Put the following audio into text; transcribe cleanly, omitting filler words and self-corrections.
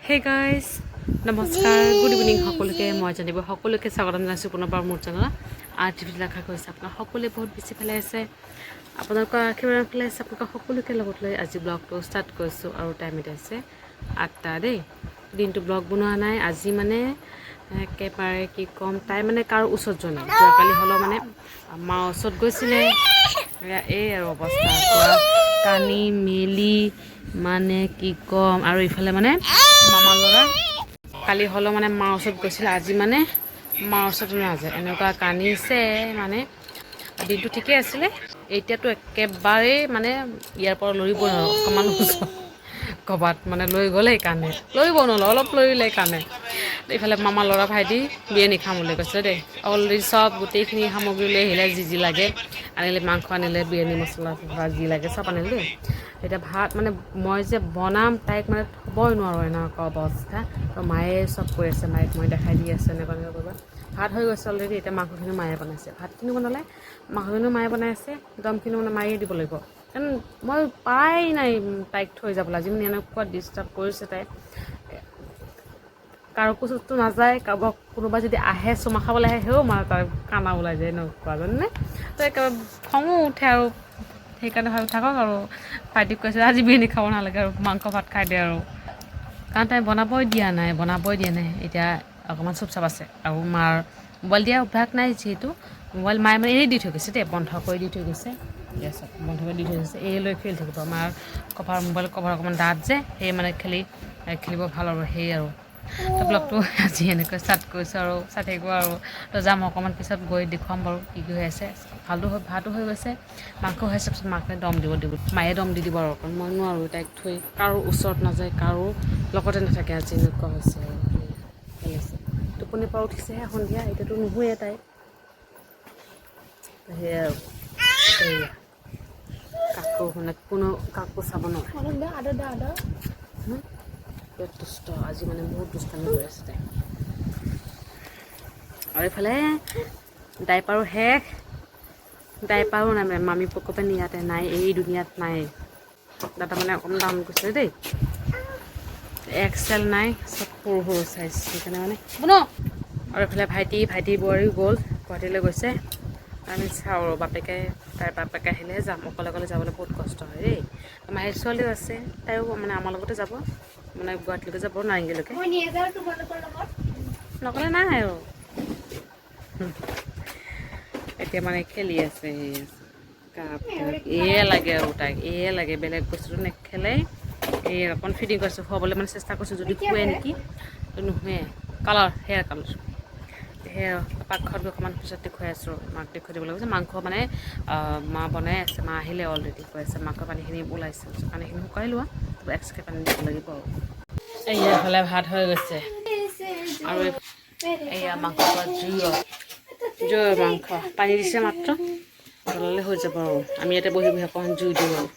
Hey guys, নমস্কাৰ good evening সকলোকে মই জানিব সকলোকে স্বাগতম জনাইছোঁ পুনৰবাৰ মোৰ চেনেলত আৰ্টিফিচিয়েল আশা কৰিছোঁ আপোনাক সকলোৱে বহুত বেছি ভালে আছে আপোনালোকৰ আশীৰ্বাদ ভালে আছে আপোনালোক সকলোকে লগত লৈ আজি ব্লগটো ষ্টাৰ্ট কৰিছোঁ আৰু টাইম এটা আছে 8টা দেই দিনটো ব্লগ বনোৱা নাই আজি মানে একেবাৰে কি ক'ম তাই মানে কাৰো ওচৰত যোৱা নাই যোৱাকালি হ'লেও মানে মাৰ ওচৰত গৈছিলে এই আৰু অৱস্থা কানি মেলি মানে কি ক'ম আৰু ইফালে মানে মামা ল'ৰা কালি হ'লেও মানে মাৰ ওচৰত গৈছিলে আজি মানে মাৰ ওচৰত নাযায় এনেকুৱা কান্দিছে মানে দিনটো ঠিকেই আছিলে এতিয়াতো একেবাৰে মানে ইয়াৰ পৰা লৰিব নোৱাৰোঁ অকণমান ক'ৰবাত মানে লৈ গ'লেই কান্দে লৰিব নোৱাৰোঁ অলপ লৰিলে কান্দে এইফালে মামা ল'ৰা ভাইটি বিৰিয়ানী খাম বুলি কৈছে দেই অলৰেডি চব গোটেইখিনি সামগ্ৰী লৈ আহিলে যি লাগে আনিলে মাংস আনিলে বিৰিয়ানী মছলা যি লাগে চব আনিলে দেই এতিয়া ভাত মানে মই যে বনাম তাইক মানে থ'বই নোৱাৰোঁ এনেকুৱা অৱস্থা তো মায়ে চব কৈ আছে মায়েক মই দেখাই দি আছে এনেকুৱা কৰিবা ভাত হৈ গৈছে অলৰেডি এতিয়া মাংসখিনি মায়ে বনাইছে ভাতখিনিও বনালে মাংসখিনিও মায়ে বনাই আছে দমখিনিও মানে মায়ে দিব লাগিব কাৰণ মই পাই নাই তাইক থৈ যাবলৈ আজি মানে এনেকুৱা ডিষ্টাৰ্ব কৰিছে তাই কাৰো কোচতো নাযায় কাৰোবাক কোনোবা যদি আহে চুমা খাবলৈ আহে সেও মানে তাৰ কানা ওলাই যায় এনেকুৱা জানেনে তো একেবাৰে খঙো উঠে আৰু সেইকাৰণে ভাবি থাকক আৰু ভাইটিক কৈছে আজি বিৰিয়ানী খাব নালাগে আৰু মাংস ভাত খাই দিয়ে আৰু কাৰণ তাই বনাবই দিয়া নাই এতিয়া অকণমান চুপচাপ আছে আৰু মাৰ মোবাইল দিয়া অভ্যাস নাই যিহেতু মোবাইল মায়ে মানে এনেই দি থৈ গৈছে দেই বন্ধ কৰি দি থৈ গৈছে গেছত বন্ধ কৰি দি থৈ গৈছে এই লৈ খেলি থাকিব মাৰ মোবাইল কভাৰ অকণমান ডাঠ যে সেই মানে খেলিব ভাল আৰু সেই আৰু তো ব্লগটো আজি এনেকৈ ষ্টাৰ্ট কৰিছোঁ আৰু চাই থাকিব আৰু তো যাম অকণমান পিছত গৈ দেখুৱাম বাৰু কি হৈ আছে ভাতো হৈ গৈছে মাংস হৈ আছে পিছত মাকে দম দিব মায়ে দম দি দিব আৰু অকণ মই নোৱাৰোঁ তাইক থৈ কাৰো ওচৰত নাযায় কাৰো লগতে নাথাকে আজি এনেকুৱা হৈছে আৰু আছে টোপনিৰ পৰা উঠিছেহে সন্ধিয়া এতিয়াতো নুশুৱে তাই সেয়াই আৰু সেয়া কাকো মানে কোনো কাকো চাব নোৱাৰে দুষ্ট আজি মানে বহুত দুষ্টামি কৰি আছে তাই আৰু এইফালে ডাইপাৰো শেষ ডাইপাৰো নাই মানে মামী পকপেন ইয়াতে নাই এই দুনিয়াত নাই দাদা মানে অকণমান দাম গৈছে দেই এক্সেল নাই চব সৰু সৰু চাইজ সেইকাৰণে মানে আৰু এইফালে ভাইটি বোৱাৰীও গ'ল গুৱাহাটীলৈ গৈছে আমি চাওঁ আৰু তাইৰ বাপেকে আহিলেহে যাম অকলে যাবলৈ বহুত কষ্ট হয় দেই মাহীৰ ছোৱালীও আছে তাইও মানে আমাৰ লগতে যাব মানে গুৱাহাটীলৈকে যাব নাৰেংগীলৈকে নগ'লে নাই আৰু এতিয়া মানে খেলি আছে এয়ে লাগে আৰু তাইক এয়ে লাগে বেলেগ বস্তুটো নেখেলে এই অকণ ফিটিং কৰিছোঁ খুৱাবলৈ মানে চেষ্টা কৰিছোঁ যদি শুৱে নেকি তো নুশুৱে হেয়াৰ কালাৰ সেয়া পাকঘৰত গৈ অকণমান পিছত দেখুৱাই আছোঁ মাক দেখুৱাই দিব লাগিব যে মাংস মানে মা বনাই আছে মা আহিলে অলৰেডি কৈ আছে মাংস পানীখিনি ওলাইছে পানীখিনি শুকাই লোৱা এক্সট্ৰাকৈ পানী দিব লাগিব আৰু এইফালে ভাত হৈ গৈছে আৰু এয়া মাংস জুই মাংস পানী দিছে মাত্ৰ তললৈ হৈ যাব আৰু আমি ইয়াতে বহি অকণমান জুই দিওঁ আৰু